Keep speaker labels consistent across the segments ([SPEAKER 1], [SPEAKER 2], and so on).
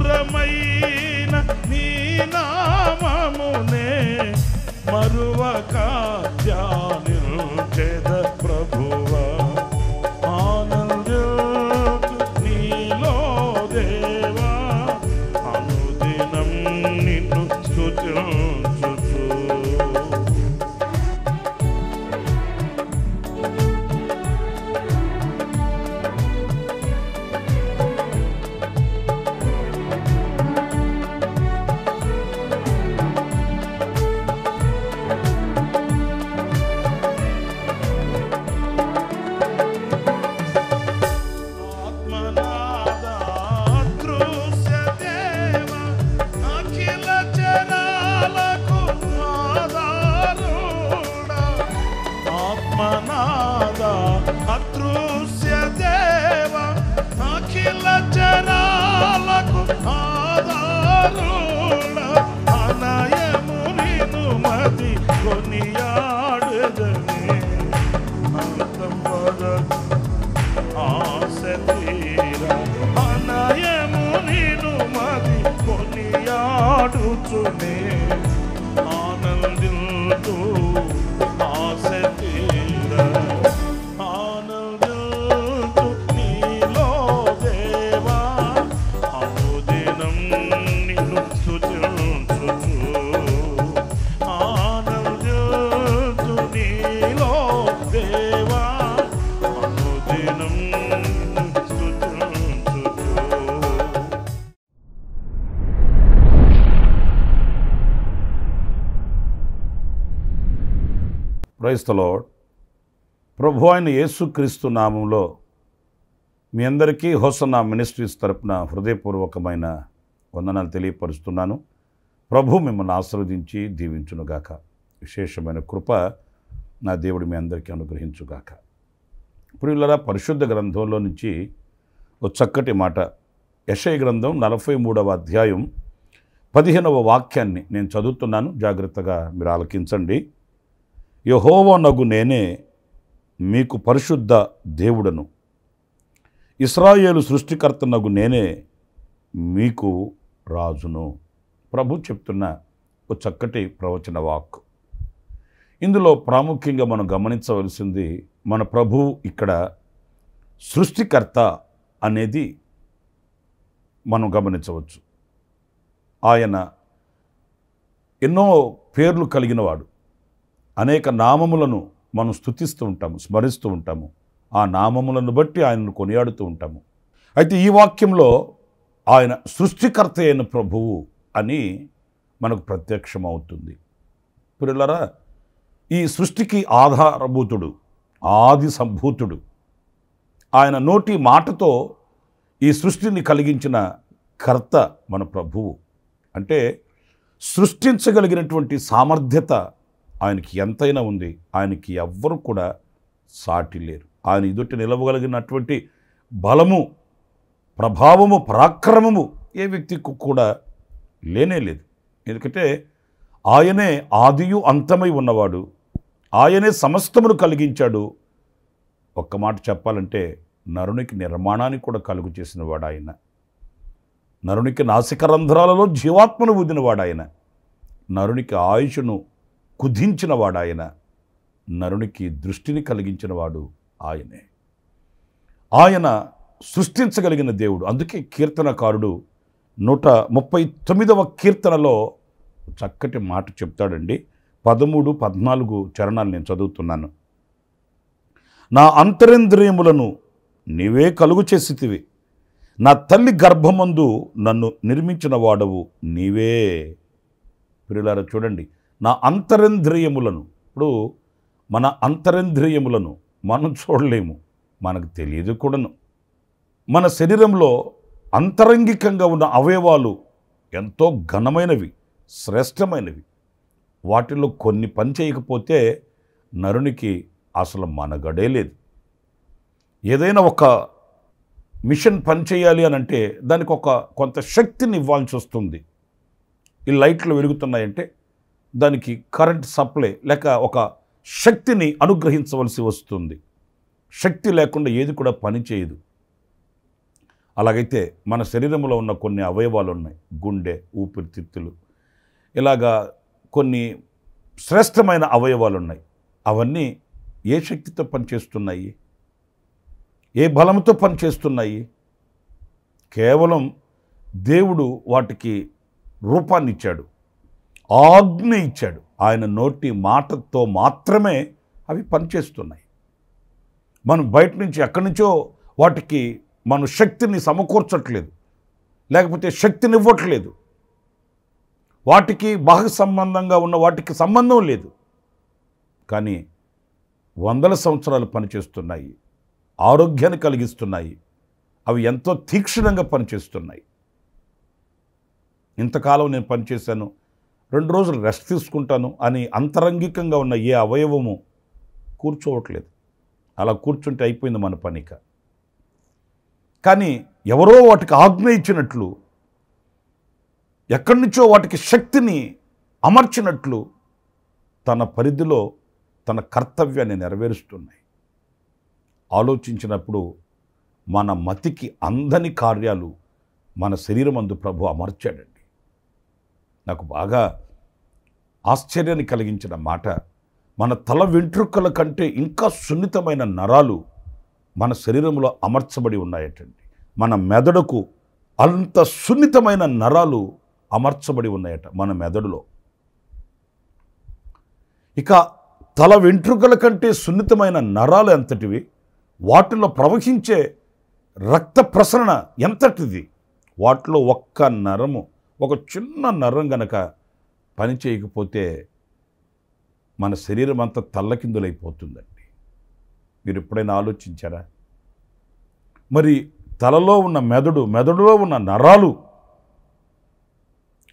[SPEAKER 1] మధురమైన నీ నామమునే మరువక ధ్యానించెద ప్రభువా. ఆనందించు నీలో దేవా, అనుదినం నిన్ను స్తుతించుచు. అదృశ్య దేవ అఖిల చరాలకు ఆధారుడ, అనయము నిను మది కొనియాడెదనే. అంతం వరకు ఆశ తీరా, అనయము నిను మది కొనియాడుచునే. ఆనందించు ఆశ తీరా, ఆనందించు నీలో దేవా, అనుదినం నిన్ను స్తుతించుచు. ఆనందించు నీలో దేవా, అనుదినం నిన్ను స్తుతించుచు. Praise the lord. ప్రభు అయిన యేసుక్రీస్తు నామంలో మీ అందరికీ హోసన్నా మినిస్ట్రీస్ తరపున హృదయపూర్వకమైన వందనాలు తెలియపరుస్తున్నాను. ప్రభు మిమ్మల్ని ఆశీర్వదించి దీవించునుగాక. విశేషమైన కృప నా దేవుడు మీ అందరికీ అనుగ్రహించుగాక. ప్రియులారా, పరిశుద్ధ గ్రంథంలో నుంచి ఒక చక్కటి మాట, యెషయా గ్రంథం 43వ అధ్యాయం 15వ వాక్యాన్ని నేను చదువుతున్నాను. జాగ్రత్తగా మీరు ఆలకించండి. యెహోవానగు నేనే మీకు పరిశుద్ధ దేవుడను, ఇశ్రాయేలు సృష్టికర్తనగు నేనే మీకు రాజును. ప్రభు చెప్తున్న ఒక చక్కటి ప్రవచన వాక్. ఇందులో ప్రాముఖ్యంగా మనం గమనించవలసింది, మన ప్రభు ఇక్కడ సృష్టికర్త అనేది మనం గమనించవచ్చు. ఆయన ఎన్నో పేర్లు కలిగినవాడు. అనేక నామములను మనం స్తుతిస్తూ ఉంటాము, స్మరిస్తూ ఉంటాము. ఆ నామములను బట్టి ఆయనను కొనియాడుతూ ఉంటాము. అయితే ఈ వాక్యంలో ఆయన సృష్టికర్త అయిన ప్రభువు అని మనకు ప్రత్యక్షమవుతుంది. ప్రియులారా, ఈ సృష్టికి ఆధారభూతుడు, ఆది సంభూతుడు. ఆయన నోటి మాటతో ఈ సృష్టిని కలిగించిన కర్త మన ప్రభువు. అంటే సృష్టించగలిగినటువంటి సామర్థ్యత ఆయనకి ఎంతైనా ఉంది. ఆయనకి ఎవ్వరు కూడా సాటి లేరు. ఆయన ఎదుట నిలవగలిగినటువంటి బలము, ప్రభావము, పరాక్రమము ఏ వ్యక్తికి కూడా లేనే లేదు. ఎందుకంటే ఆయనే ఆదియు అంతమై ఉన్నవాడు. ఆయనే సమస్తమును కలిగించాడు. ఒక్క మాట చెప్పాలంటే నరునికి నిర్మాణాన్ని కూడా కలుగు చేసినవాడు ఆయన. నరునికి నాసికరంధ్రాలలో జీవాత్మను ఊదినవాడు ఆయన. నరునికి ఆయుషును కుదించినవాడు ఆయన. నరునికి దృష్టిని కలిగించినవాడు ఆయనే. ఆయన సృష్టించగలిగిన దేవుడు. అందుకే కీర్తనకారుడు 139వ కీర్తనలో చక్కటి మాట చెప్తాడండి. 13, 14 చరణాలు నేను చదువుతున్నాను. నా అంతరింద్రియములను నీవే కలుగు చేసితివి, నా తల్లి గర్భమందు నన్ను నిర్మించిన వాడవు నీవే. ప్రియులారా చూడండి, నా అంతరింద్రియములను. ఇప్పుడు మన అంతరింద్రియములను మనం చూడలేము, మనకు తెలియదు కూడాను. మన శరీరంలో అంతరంగికంగా ఉన్న అవయవాలు ఎంతో ఘనమైనవి, శ్రేష్టమైనవి. వాటిలో కొన్ని పని చేయకపోతే నరునికి అసలు మనగడే లేదు. ఏదైనా ఒక మిషన్ పని చేయాలి అని అంటే దానికి కొంత శక్తిని ఇవ్వాల్సి వస్తుంది. ఈ లైట్లు వెలుగుతున్నాయంటే దానికి కరెంట్ సప్లై లేక ఒక శక్తిని అనుగ్రహించవలసి వస్తుంది. శక్తి లేకుండా ఏది కూడా పని చేయదు. అలాగైతే మన శరీరంలో ఉన్న కొన్ని అవయవాలు ఉన్నాయి, గుండె, ఊపిరితిత్తులు, ఇలాగా కొన్ని శ్రేష్టమైన అవయవాలు ఉన్నాయి. అవన్నీ ఏ శక్తితో పనిచేస్తున్నాయి? ఏ బలంతో పనిచేస్తున్నాయి? కేవలం దేవుడు వాటికి రూపాన్ని ఇచ్చాడు, ఆజ్ఞ ఇచ్చాడు. ఆయన నోటి మాటతో మాత్రమే అవి పనిచేస్తున్నాయి. మనం బయట నుంచి ఎక్కడి నుంచో వాటికి మన శక్తిని సమకూర్చట్లేదు, లేకపోతే శక్తిని ఇవ్వట్లేదు. వాటికి బాహ్య సంబంధంగా ఉన్న వాటికి సంబంధం లేదు, కానీ వందల సంవత్సరాలు పనిచేస్తున్నాయి, ఆరోగ్యాన్ని కలిగిస్తున్నాయి. అవి ఎంతో తీక్షణంగా పనిచేస్తున్నాయి. ఇంతకాలం నేను పనిచేశాను, 2 రోజులు రెస్ట్ తీసుకుంటాను అని అంతరంగికంగా ఉన్న ఏ అవయవము కూర్చోవట్లేదు. అలా కూర్చుంటే అయిపోయింది మన పనిక. కానీ ఎవరో వాటికి ఆజ్ఞ ఇచ్చినట్లు, ఎక్కడి నుంచో వాటికి శక్తిని అమర్చినట్లు తన పరిధిలో తన కర్తవ్యాన్ని నెరవేరుస్తున్నాయి. ఆలోచించినప్పుడు మన మతికి అందని కార్యాలు మన శరీరమందు ప్రభు అమర్చాడండి. నాకు బాగా ఆశ్చర్యాన్ని కలిగించిన మాట, మన తల వెంట్రుకల కంటే ఇంకా సున్నితమైన నరాలు మన శరీరంలో అమర్చబడి ఉన్నాయటండి. మన మెదడుకు అంత సున్నితమైన నరాలు అమర్చబడి ఉన్నాయట మన మెదడులో. ఇక తల వెంట్రుకల కంటే సున్నితమైన నరాలు ఎంతటివి, వాటిలో ప్రవహించే రక్త ప్రసరణ ఎంతటిది. వాటిలో ఒక్క నరము, ఒక చిన్న నరం గనక పని చేయకపోతే మన శరీరం అంతా తల్లకిందులైపోతుందండి. మీరు ఎప్పుడైనా ఆలోచించారా? మరి తలలో ఉన్న మెదడులో ఉన్న నరాలు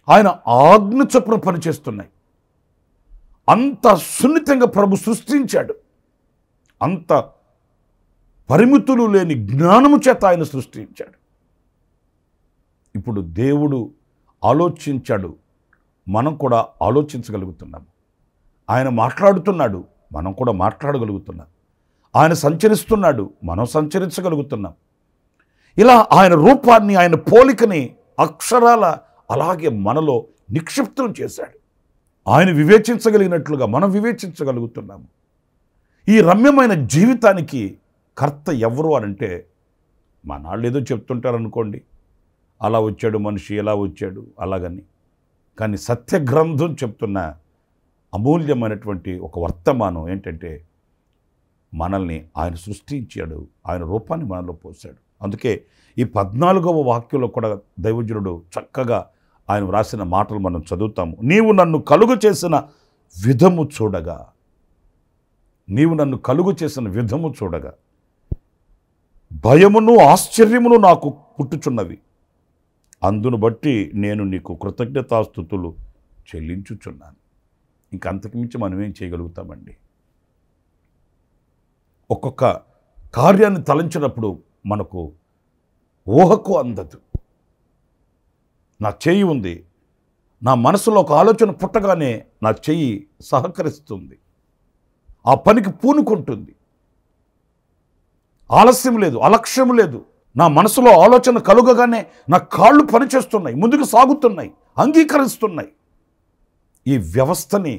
[SPEAKER 1] ఆయన ఆజ్ఞ చొప్పున పనిచేస్తున్నాయి. అంత సున్నితంగా ప్రభు సృష్టించాడు. అంత పరిమితులు లేని జ్ఞానము చేత ఆయన సృష్టించాడు. ఇప్పుడు దేవుడు ఆలోచించాడు, మనం కూడా ఆలోచించగలుగుతున్నాము. ఆయన మాట్లాడుతున్నాడు, మనం కూడా మాట్లాడగలుగుతున్నాం. ఆయన సంచరిస్తున్నాడు, మనం సంచరించగలుగుతున్నాం. ఇలా ఆయన రూపాన్ని, ఆయన పోలికని అక్షరాల అలాగే మనలో నిక్షిప్తం చేశాడు. ఆయన వివేచించగలిగినట్లుగా మనం వివేచించగలుగుతున్నాము. ఈ రమ్యమైన జీవితానికి కర్త ఎవరు అనంటే, మనాళ్ళు ఏదో చెప్తుంటారనుకోండి, అలా వచ్చాడు మనిషి, ఎలా వచ్చాడు అలాగని. కానీ సత్యగ్రంథం చెప్తున్న అమూల్యమైనటువంటి ఒక వర్తమానం ఏంటంటే, మనల్ని ఆయన సృష్టించాడు, ఆయన రూపాన్ని మనలో పోశాడు. అందుకే ఈ 14వ వాక్యంలో కూడా దైవజనుడు చక్కగా ఆయన వ్రాసిన మాటలు మనం చదువుతాము. నీవు నన్ను కలుగు చేసిన విధము చూడగా, నీవు నన్ను కలుగు చేసిన విధము చూడగా భయమును ఆశ్చర్యమును నాకు పుట్టుచున్నవి. అందును బట్టి నేను నీకు కృతజ్ఞతాస్తుతులు చెల్లించుచున్నాను. ఇంక అంతకుమించి మనం ఏం చేయగలుగుతామండి? ఒక్కొక్క కార్యాన్ని తలంచినప్పుడు మనకు ఊహకు అందదు. నా చెయ్యి ఉంది, నా మనసులో ఒక ఆలోచన పుట్టగానే నా చెయ్యి సహకరిస్తుంది, ఆ పనికి పూనుకుంటుంది. ఆలస్యం లేదు, అలక్ష్యం లేదు. నా మనసులో ఆలోచన కలుగగానే నా కాళ్ళు పనిచేస్తున్నాయి, ముందుకు సాగుతున్నాయి, అంగీకరిస్తున్నాయి. ఈ వ్యవస్థని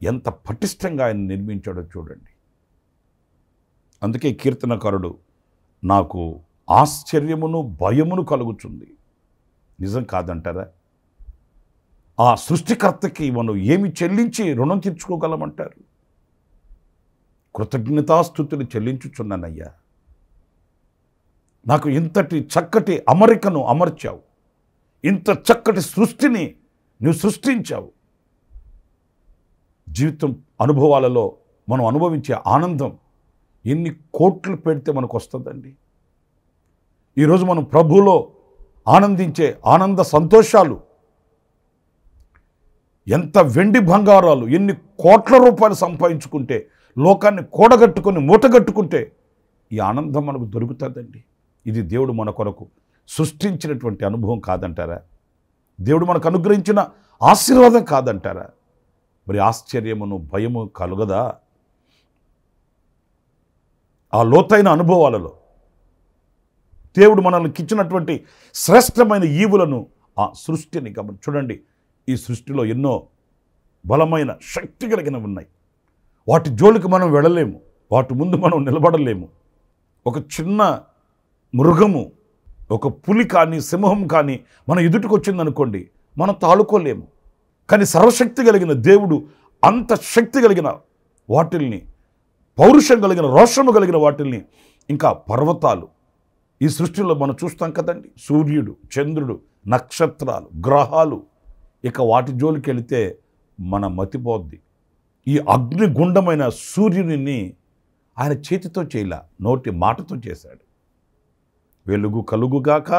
[SPEAKER 1] ఎంత పటిష్టంగా ఆయన నిర్మించాడో చూడండి. అందుకే కీర్తనకారుడు నాకు ఆశ్చర్యమును భయమును కలుగుతుంది. నిజం కాదంటారా? ఆ సృష్టికర్తకి మనం ఏమి చెల్లించి రుణం తీర్చుకోగలమంటారు? కృతజ్ఞతాస్తుతులు చెల్లించుచున్నానయ్యా, నాకు ఇంతటి చక్కటి అమరికను అమర్చావు, ఇంత చక్కటి సృష్టిని నువ్వు సృష్టించావు. జీవితం అనుభవాలలో మనం అనుభవించే ఆనందం ఎన్ని కోట్లు పెడితే మనకు వస్తుందండి. ఈరోజు మనం ప్రభువులో ఆనందించే ఆనంద సంతోషాలు, ఎంత వెండి బంగారాలు, ఎన్ని కోట్ల రూపాయలు సంపాదించుకుంటే, లోకాన్ని కూడగట్టుకొని మూటగట్టుకుంటే ఈ ఆనందం మనకు దొరుకుతుందండి. ఇది దేవుడు మన కొరకు సృష్టించినటువంటి అనుభవం కాదంటారా? దేవుడు మనకు అనుగ్రహించిన ఆశీర్వాదం కాదంటారా? మరి ఆశ్చర్యమును భయము కలుగదా? ఆ లోతైన అనుభవాలలో దేవుడు మనల్ని ఇచ్చినటువంటి శ్రేష్టమైన ఈవులను ఆ సృష్టిని చూడండి. ఈ సృష్టిలో ఎన్నో బలమైన శక్తి కలిగినవి ఉన్నాయి. వాటి జోలికి మనం వెళ్ళలేము, వాటి ముందు మనం నిలబడలేము. ఒక చిన్న మృగము, ఒక పులి కానీ సింహం కానీ మన ఎదుటికి వచ్చిందనుకోండి, మనం తాళుకోలేము. కానీ సర్వశక్తి కలిగిన దేవుడు అంత శక్తి కలిగిన వాటిల్ని, పౌరుషం కలిగిన, రోషము కలిగిన వాటిల్ని, ఇంకా పర్వతాలు ఈ సృష్టిలో మనం చూస్తాం కదండి. సూర్యుడు, చంద్రుడు, నక్షత్రాలు, గ్రహాలు, ఇక వాటి జోలికి వెళితే మన మతిపోద్ది. ఈ అగ్నిగుండమైన సూర్యుని ఆయన చేతితో చేయలా, నోటి మాటతో చేశాడు. వెలుగు కలుగుగాక,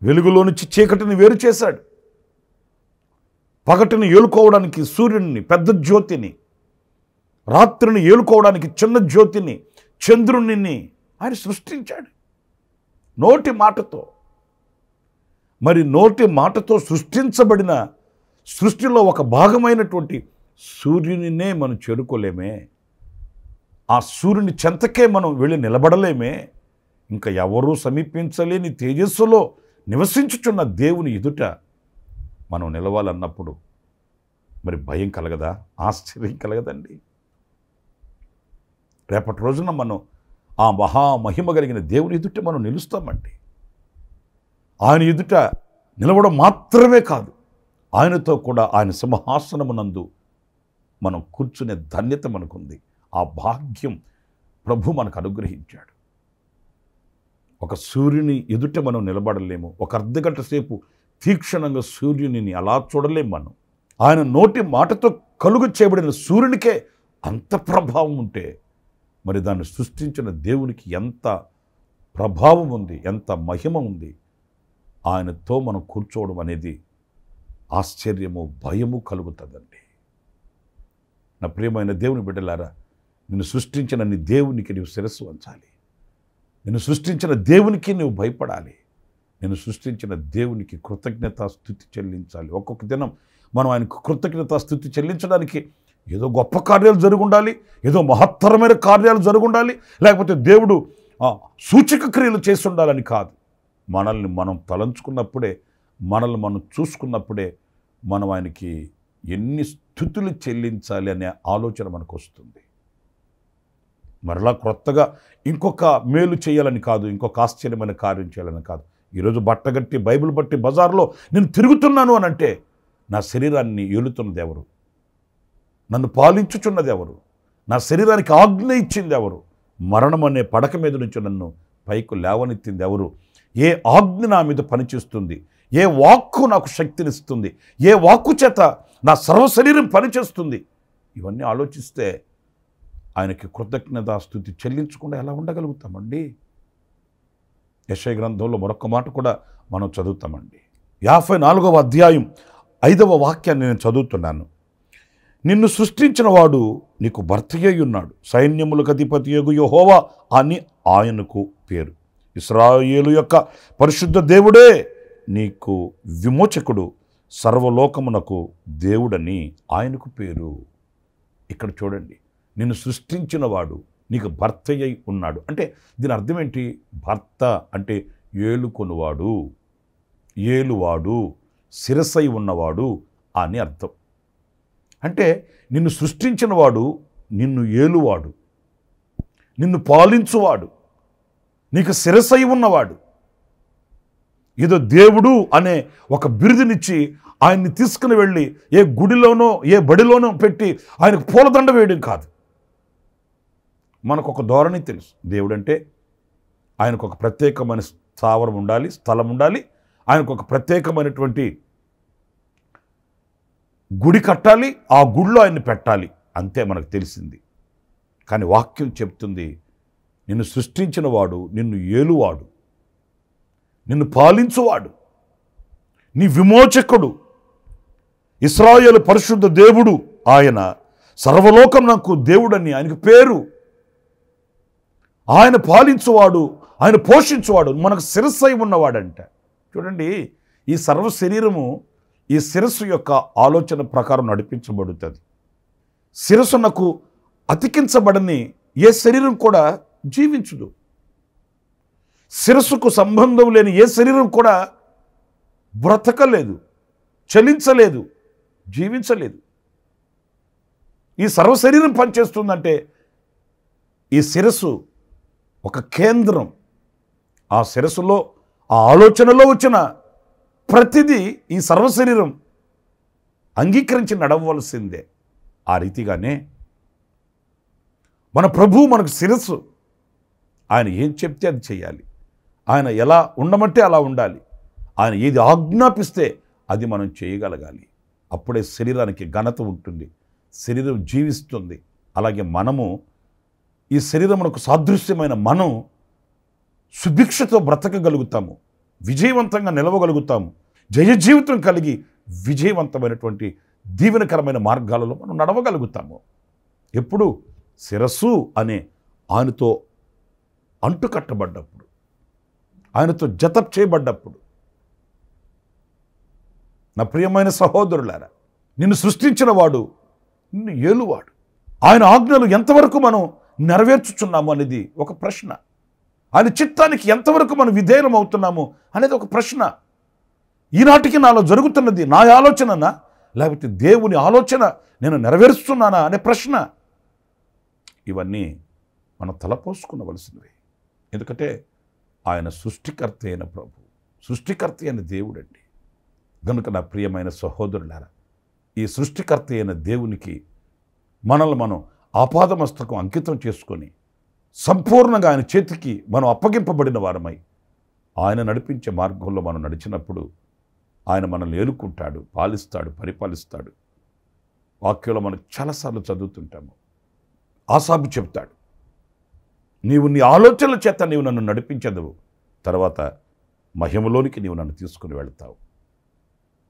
[SPEAKER 1] వెలుగులో నుంచి చీకటిని వేరు చేశాడు. పగటిని ఏలుకోవడానికి సూర్యుడిని, పెద్ద జ్యోతిని, రాత్రిని ఏలుకోవడానికి చిన్న జ్యోతిని, చంద్రుని ఆయన సృష్టించాడు నోటి మాటతో. మరి నోటి మాటతో సృష్టించబడిన సృష్టిలో ఒక భాగమైనటువంటి సూర్యునినే మనం చేరుకోలేమే, ఆ సూర్యుని చెంతకే మనం వెళ్ళి నిలబడలేమే, ఇంకా ఎవరూ సమీపించలేని తేజస్సులో నివసించుచున్న దేవుని ఎదుట మనం నిలవాలన్నప్పుడు మరి భయం కలగదా, ఆశ్చర్యం కలగదండి? రేపటి రోజున మనం ఆ మహామహిమ కలిగిన దేవుని ఎదుట మనం నిలుస్తామండి. ఆయన ఎదుట నిలవడం మాత్రమే కాదు, ఆయనతో కూడా ఆయన సింహాసనమునందు మనం కూర్చునే ధన్యత మనకుంది. ఆ భాగ్యం ప్రభు మనకు అనుగ్రహించాడు. ఒక సూర్యుని ఎదుట మనం నిలబడలేము, ఒక అర్ధగంట సేపు తీక్షణంగా సూర్యుని అలా చూడలేము మనం. ఆయన నోటి మాటతో కలుగు చేయబడిన సూర్యునికే అంత ప్రభావం ఉంటే మరి దాన్ని సృష్టించిన దేవునికి ఎంత ప్రభావం ఉంది, ఎంత మహిమ ఉంది. ఆయనతో మనం కూర్చోవడం అనేది ఆశ్చర్యము, భయము కలుగుతుందండి. నా ప్రియమైన దేవుని బిడ్డలారా, నిన్ను సృష్టించిన నీ దేవునికి నీవు శిరస్సు వంచాలి. నిన్ను సృష్టించిన దేవునికి నువ్వు భయపడాలి. నిన్ను సృష్టించిన దేవునికి కృతజ్ఞతాస్తుతి చెల్లించాలి. ఒక్కొక్క దినం మనం ఆయనకు కృతజ్ఞతాస్తుతి చెల్లించడానికి ఏదో గొప్ప కార్యాలు జరుగుండాలి, ఏదో మహత్తరమైన కార్యాలు జరుగుండాలి, లేకపోతే దేవుడు సూచక క్రియలు చేసి ఉండాలని కాదు. మనల్ని మనం తలంచుకున్నప్పుడే, మనల్ని మనం చూసుకున్నప్పుడే మనం ఆయనకి ఎన్ని స్తుతులు చెల్లించాలి అనే ఆలోచన మనకు వస్తుంది. మరలా క్రొత్తగా ఇంకొక మేలు చేయాలని కాదు, ఇంకొక ఆశ్చర్యమైన కార్యం చేయాలని కాదు. ఈరోజు బట్టగట్టి బైబిల్ బట్టి బజార్లో నేను తిరుగుతున్నాను అని అంటే నా శరీరాన్ని ఏలుతున్నది ఎవరు? నన్ను పాలించుచున్నది ఎవరు? నా శరీరానికి ఆజ్ఞ ఇచ్చింది ఎవరు? మరణం అనే పడక మీద నుంచి నన్ను పైకి లేవనెత్తింది ఎవరు? ఏ ఆజ్ఞ నా మీద పనిచేస్తుంది? ఏ వాక్కు నాకు శక్తినిస్తుంది? ఏ వాక్కు చేత నా సర్వశరీరం పనిచేస్తుంది? ఇవన్నీ ఆలోచిస్తే ఆయనకి కృతజ్ఞతాస్తుతి చెల్లించకుండా ఎలా ఉండగలుగుతామండి? యెషయా గ్రంథంలో మరొక మాట కూడా మనం చదువుతామండి. 54వ అధ్యాయం 5వ వాక్యాన్ని నేను చదువుతున్నాను. నిన్ను సృష్టించిన వాడు నీకు భర్తయ్య ఉన్నాడు, సైన్యములకు అధిపతియగు యెహోవా అని ఆయనకు పేరు. ఇశ్రాయేలు యొక్క పరిశుద్ధ దేవుడే నీకు విమోచకుడు, సర్వలోకమునకు దేవుడని ఆయనకు పేరు. ఇక్కడ చూడండి, నిన్ను సృష్టించిన వాడు నీకు భర్తయ్య ఉన్నాడు అంటే దీని అర్థం ఏంటి? భర్త అంటే ఏలుకొనువాడు, ఏలువాడు, శిరసై ఉన్నవాడు అని అర్థం. అంటే నిన్ను సృష్టించిన వాడు నిన్ను ఏలువాడు, నిన్ను పాలించువాడు, నీకు శిరసై ఉన్నవాడు. ఏదో దేవుడు అనే ఒక బిరుదునిచ్చి ఆయన్ని తీసుకుని వెళ్ళి ఏ గుడిలోనో ఏ బడిలోనో పెట్టి ఆయనకు పూలదండ వేయడం కాదు. మనకు ఒక ధోరణి తెలుసు, దేవుడంటే ఆయనకు ఒక ప్రత్యేకమైన స్థావరం ఉండాలి, స్థలం ఉండాలి, ఆయనకు ఒక ప్రత్యేకమైనటువంటి గుడి కట్టాలి, ఆ గుడిలో ఆయన్ని పెట్టాలి, అంతే మనకు తెలిసింది. కానీ వాక్యం చెప్తుంది, నిన్ను సృష్టించిన వాడు నిన్ను ఏలువాడు, నిన్ను పాలించువాడు, నీ విమోచకుడు, ఇశ్రాయేలు పరిశుద్ధ దేవుడు ఆయన, సర్వలోకం నాకు దేవుడని ఆయనకు పేరు. ఆయన పాలించువాడు, ఆయన పోషించువాడు, మనకు శిరస్సై ఉన్నవాడంట. చూడండి, ఈ సర్వ శరీరము ఈ శిరస్సు యొక్క ఆలోచన ప్రకారం నడిపించబడుతుంది. శిరస్సునకు అతికించబడని ఏ శరీరం కూడా జీవించదు. శిరస్సుకు సంబంధం లేని ఏ శరీరం కూడా బ్రతకలేదు, చలించలేదు, జీవించలేదు. ఈ సర్వ శరీరం పనిచేస్తుందంటే ఈ శిరస్సు ఒక కేంద్రం. ఆ శిరస్సులో, ఆ ఆలోచనలో వచ్చిన ప్రతిదీ ఈ సర్వ శరీరం అంగీకరించి నడవవలసిందే. ఆ రీతిగానే మన ప్రభువు మనకు శిరస్సు. ఆయన ఏం చెప్తే అది చేయాలి. ఆయన ఎలా ఉండమంటే అలా ఉండాలి. ఆయన ఏది ఆజ్ఞాపిస్తే అది మనం చేయగలగాలి. అప్పుడే శరీరానికి ఘనత ఉంటుంది, శరీరం జీవిస్తుంది. అలాగే మనము, ఈ శరీరమునకు సాదృశ్యమైన మనం సుభిక్షతో బ్రతకగలుగుతాము, విజయవంతంగా నిలవగలుగుతాము, జయ జీవితం కలిగి విజయవంతమైనటువంటి దీవెనకరమైన మార్గాలలో మనం నడవగలుగుతాము. ఎప్పుడు శిరస్సు అనే ఆయనతో అంటుకట్టబడ్డప్పుడు, ఆయనతో జతప్ చేయబడ్డప్పుడు. నా ప్రియమైన సహోదరులారా, నిన్ను సృష్టించిన వాడు, నిన్ను ఏలువాడు. ఆయన ఆజ్ఞలు ఎంతవరకు మనం నెరవేర్చుచున్నాము అనేది ఒక ప్రశ్న. ఆయన చిత్తానికి ఎంతవరకు మనం విధేయం అవుతున్నాము అనేది ఒక ప్రశ్న. ఈనాటికి నాలో జరుగుతున్నది నా ఆలోచననా, లేకపోతే దేవుని ఆలోచన నేను నెరవేరుస్తున్నానా అనే ప్రశ్న. ఇవన్నీ మనం తలపోసుకునవలసినవి. ఎందుకంటే ఆయన సృష్టికర్త అయిన ప్రభు, సృష్టికర్త అయిన దేవుడండి. కనుక నా ప్రియమైన సహోదరులారా, ఈ సృష్టికర్త అయిన దేవునికి మనల్ని మనం ఆపాదమస్తకం అంకితం చేసుకొని సంపూర్ణంగా ఆయన చేతికి మనం అప్పగింపబడిన వారమై ఆయన నడిపించే మార్గంలో మనం నడిచినప్పుడు ఆయన మనల్ని ఏలుకుంటాడు, పాలిస్తాడు, పరిపాలిస్తాడు. వాక్యంలో మనం చాలాసార్లు చదువుతుంటాము. ఆసాబు చెప్తాడు, నీవు నీ ఆలోచనల చేత నీవు నన్ను నడిపించదవు, తర్వాత మహిమలోనికి నీవు నన్ను తీసుకుని వెళతావు.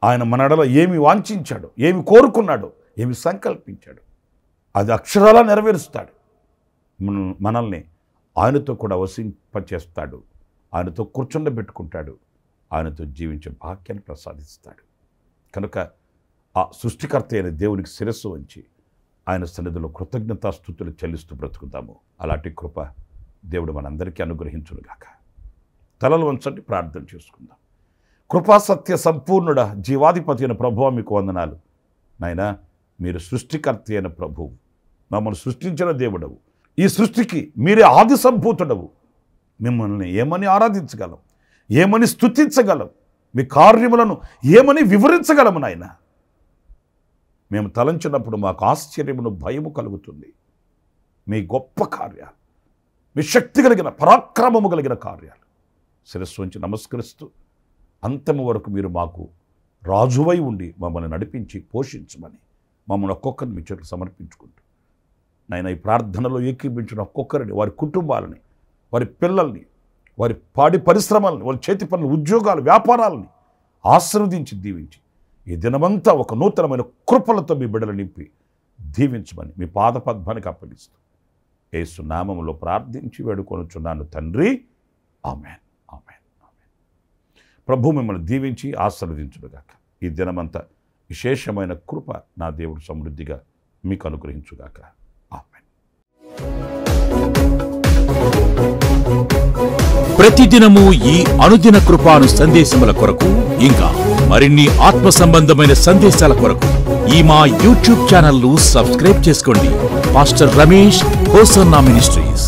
[SPEAKER 1] ఆయన మనడలో ఏమి వాంఛించాడో, ఏమి కోరుకున్నాడో, ఏమి సంకల్పించాడు, అది అక్షరాలా నెరవేరుస్తాడు. మనల్ని ఆయనతో కూడా వసింపచేస్తాడు, ఆయనతో కూర్చుండబెట్టుకుంటాడు, ఆయనతో జీవించే భాగ్యాన్ని ప్రసాదిస్తాడు. కనుక ఆ సృష్టికర్త అయిన దేవునికి శిరస్సు వంచి ఆయన సన్నిధిలో కృతజ్ఞతాస్తుతులు చెల్లిస్తూ బ్రతుకుతాము. అలాంటి కృప దేవుడు మనందరికీ అనుగ్రహించునుగాక. తలలు వంచండి, ప్రార్థన చేసుకుందాం. కృపాసత్య సంపూర్ణుడ, జీవాధిపతి అయిన ప్రభువా, మీకు వందనాలు. నాయనా, మీరు సృష్టికర్త అయిన ప్రభువు, మమ్మల్ని సృష్టించిన దేవుడవు. ఈ సృష్టికి మీరే ఆది సంభూతుడవు. మిమ్మల్ని ఏమని ఆరాధించగలం, ఏమని స్తుతించగలం, మీ కార్యములను ఏమని వివరించగలము నాయన. మేము తలంచినప్పుడు మాకు ఆశ్చర్యమును, భయము కలుగుతుంది. మీ గొప్ప కార్యాలు, మీ శక్తి కలిగిన, పరాక్రమము కలిగిన కార్యాలు శిరస్సు వంచి నమస్కరిస్తూ అంతము వరకు మీరు మాకు రాజువై ఉండి మమ్మల్ని నడిపించి పోషించమని మమ్మల్ని ఒక్కొక్కరిని మీ చేతులు సమర్పించుకుంటూ నాయన, ఈ ప్రార్థనలో ఏకీభించిన ఒక్కొక్కరిని, వారి కుటుంబాలని, వారి పిల్లల్ని, వారి పాడి పరిశ్రమల్ని, వారి చేతి పనులు, ఉద్యోగాలు, వ్యాపారాలని ఆశీర్వదించి దీవించి ఈ దినమంతా ఒక నూతనమైన కృపలతో మీ బిడ్డలు నింపి దీవించమని మీ పాదపద్మానికి అప్పగిస్తూ యేసు నామములో ప్రార్థించి వేడుకొనుచున్నాను తండ్రి. ఆమేన్, ఆమేన్, ఆమేన్. ప్రభు మిమ్మల్ని దీవించి ఆశీర్వదించుగాక. ఈ దినమంతా విశేషమైన కృప నా దేవుడు సమృద్ధిగా మీకు అనుగ్రహించుగాక. ఆమేన్.
[SPEAKER 2] ప్రతిదినము ఈ అనుదిన కృపాను సందేశముల కొరకు, ఇంకా మరిన్ని ఆత్మ సంబంధమైన సందేశాల కొరకు ఈ మా యూట్యూబ్ ఛానల్ ను సబ్స్క్రైబ్ చేసుకోండి. Pastor Ramesh hosanna ministries.